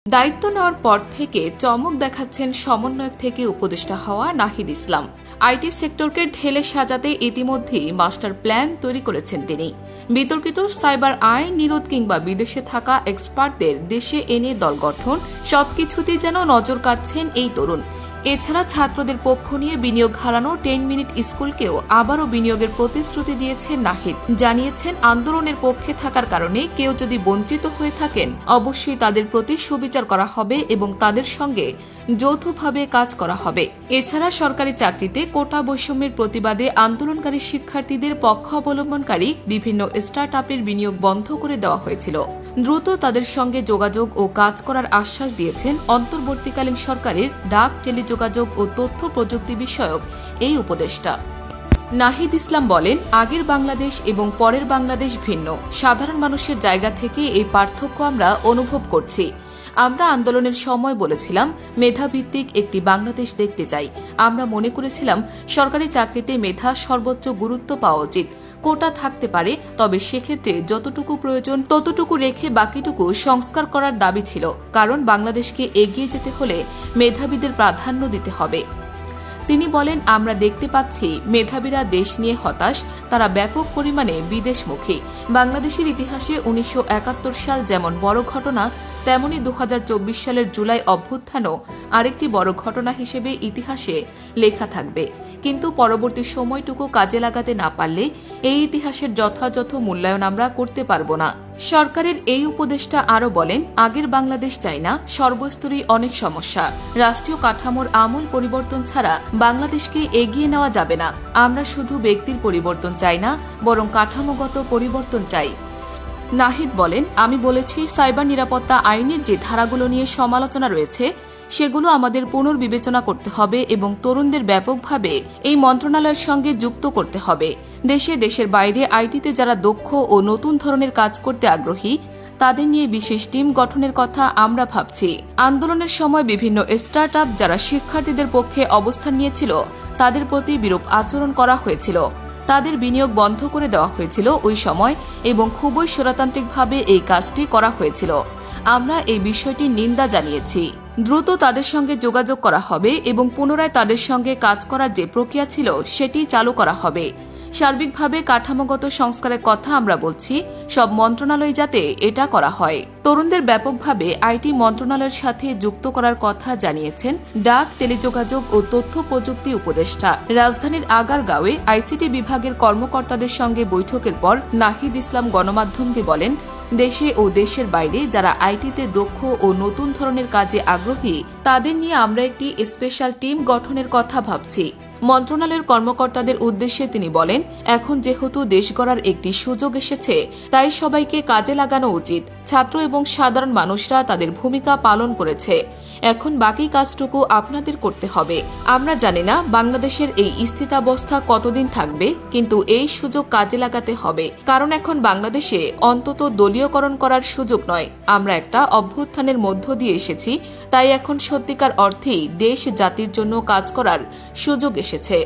দায়িত্ব নেওয়ার পর থেকে চমক দেখাচ্ছেন সমন্বয়ক থেকে উপদেষ্টা হওয়া নাহিদ ইসলাম। আইটি সেক্টরকে ঢেলে সাজাতে ইতিমধ্যেই মাস্টার প্ল্যান তৈরি করেছেন তিনি। বিতর্কিত সাইবার আইন নিরোধ কিংবা বিদেশে থাকা এক্সপার্টদের দেশে এনে দল গঠন সবকিছুতেই যেন নজর কাটছেন এই তরুণ। এছাড়া ছাত্রদের পক্ষ নিয়ে বিনিয়োগ হারানো 10 মিনিট স্কুলকেও আবারও বিনিয়োগের প্রতিশ্রুতি দিয়েছেন নাহিদ। জানিয়েছেন আন্দোলনের পক্ষে থাকার কারণে কেউ যদি বঞ্চিত হয়ে থাকেন অবশ্যই তাদের প্রতি সুবিচার করা হবে এবং তাদের সঙ্গে যৌথভাবে কাজ করা হবে। এছাড়া সরকারি চাকরিতে কোটা বৈষম্যের প্রতিবাদে আন্দোলনকারী শিক্ষার্থীদের পক্ষ অবলম্বনকারী বিভিন্ন স্টার্টআপের বিনিয়োগ বন্ধ করে দেওয়া হয়েছিল। দ্রুত তাদের সঙ্গে যোগাযোগ ও কাজ করার আশ্বাস দিয়েছেন অন্তর্বর্তীকালীন সরকারের ডাক, টেলিযোগাযোগ ও তথ্য প্রযুক্তি বিষয়ক এই উপদেষ্টা। নাহিদ ইসলাম বলেন, আগের বাংলাদেশ এবং পরের বাংলাদেশ ভিন্ন। সাধারণ মানুষের জায়গা থেকে এই পার্থক্য আমরা অনুভব করছি। আমরা আন্দোলনের সময় বলেছিলাম মেধাভিত্তিক একটি বাংলাদেশ দেখতে চাই। আমরা মনে করেছিলাম সরকারি চাকরিতে মেধা সর্বোচ্চ গুরুত্ব পাওয়া উচিত। কোটা থাকতে পারে, তবে সেক্ষেত্রে যতটুকু প্রয়োজন ততটুকু রেখে বাকিটুকু সংস্কার করার দাবি ছিল, কারণ বাংলাদেশকে এগিয়ে যেতে হলে মেধাবীদের প্রাধান্য দিতে হবে। তিনি বলেন, আমরা দেখতে পাচ্ছি মেধাবীরা দেশ নিয়ে হতাশ, তারা ব্যাপক পরিমাণে বিদেশমুখী। বাংলাদেশের ইতিহাসে 1971 সাল যেমন বড় ঘটনা, তেমনি 2024 সালের জুলাই অভ্যুত্থানও আরেকটি বড় ঘটনা হিসেবে ইতিহাসে লেখা থাকবে। কিন্তু পরবর্তী সময়টুকু কাজে লাগাতে না পারলে এই ইতিহাসের যথাযথ মূল্যায়ন আমরা করতে পারব না। সরকারের এই উপদেষ্টা আরও বলেন, আগের বাংলাদেশ চাই না, সর্বস্তরেই অনেক সমস্যা। রাষ্ট্রীয় কাঠামোর আমূল পরিবর্তন ছাড়া বাংলাদেশকে এগিয়ে নেওয়া যাবে না। আমরা শুধু ব্যক্তির পরিবর্তন চাই না, বরং কাঠামোগত পরিবর্তন চাই। নাহিদ বলেন, আমি বলেছি সাইবার নিরাপত্তা আইনের যে ধারাগুলো নিয়ে সমালোচনা রয়েছে সেগুলো আমাদের পুনর্বিবেচনা করতে হবে এবং তরুণদের ব্যাপকভাবে এই মন্ত্রণালয়ের সঙ্গে যুক্ত করতে হবে। দেশের বাইরে আইটিতে যারা দক্ষ ও নতুন ধরনের কাজ করতে আগ্রহী তাদের নিয়ে বিশেষ টিম গঠনের কথা আমরা ভাবছি। আন্দোলনের সময় বিভিন্ন স্টার্টআপ যারা শিক্ষার্থীদের পক্ষে অবস্থান নিয়েছিল তাদের প্রতি বিরূপ আচরণ করা হয়েছিল। তাদের বিনিয়োগ বন্ধ করে দেওয়া হয়েছিল ওই সময় এবং খুবই স্বৈরতান্ত্রিকভাবে এই কাজটি করা হয়েছিল। আমরা এই বিষয়টি নিন্দা জানিয়েছি। দ্রুত তাদের সঙ্গে যোগাযোগ করা হবে এবং পুনরায় তাদের সঙ্গে কাজ করার যে প্রক্রিয়া ছিল সেটি চালু করা হবে। সার্বিকভাবে কাঠামোগত সংস্কারের কথা আমরা বলছি, সব মন্ত্রণালয় যাতে এটা করা হয়। তরুণদের ব্যাপকভাবে আইটি মন্ত্রণালয়ের সাথে যুক্ত করার কথা জানিয়েছেন ডাক, টেলিযোগাযোগ ও তথ্য প্রযুক্তি উপদেষ্টা। রাজধানীর আগারগাঁওয়ে আইসিটি বিভাগের কর্মকর্তাদের সঙ্গে বৈঠকের পর নাহিদ ইসলাম গণমাধ্যমকে বলেন, দেশে ও দেশের বাইরে যারা আইটিতে দক্ষ ও নতুন ধরনের কাজে আগ্রহী তাদের নিয়ে আমরা একটি স্পেশাল টিম গঠনের কথা ভাবছি। মন্ত্রণালয়ের কর্মকর্তাদের উদ্দেশ্যে তিনি বলেন, এখন যেহেতু দেশ গড়ার একটি সুযোগ এসেছে তাই সবাইকে কাজে লাগানো উচিত। ছাত্র এবং সাধারণ মানুষরা তাদের ভূমিকা পালন করেছে, এখন বাকি কাজটুকু আপনাদের করতে হবে। আমরা জানি না বাংলাদেশের এই স্থিতাবস্থা কতদিন থাকবে, কিন্তু এই সুযোগ কাজে লাগাতে হবে, কারণ এখন বাংলাদেশে অন্তত দলীয়করণ করার সুযোগ নয়। আমরা একটা অভ্যুত্থানের মধ্য দিয়ে এসেছি, তাই এখন সত্যিকার অর্থেই দেশ জাতির জন্য কাজ করার সুযোগ এসেছে।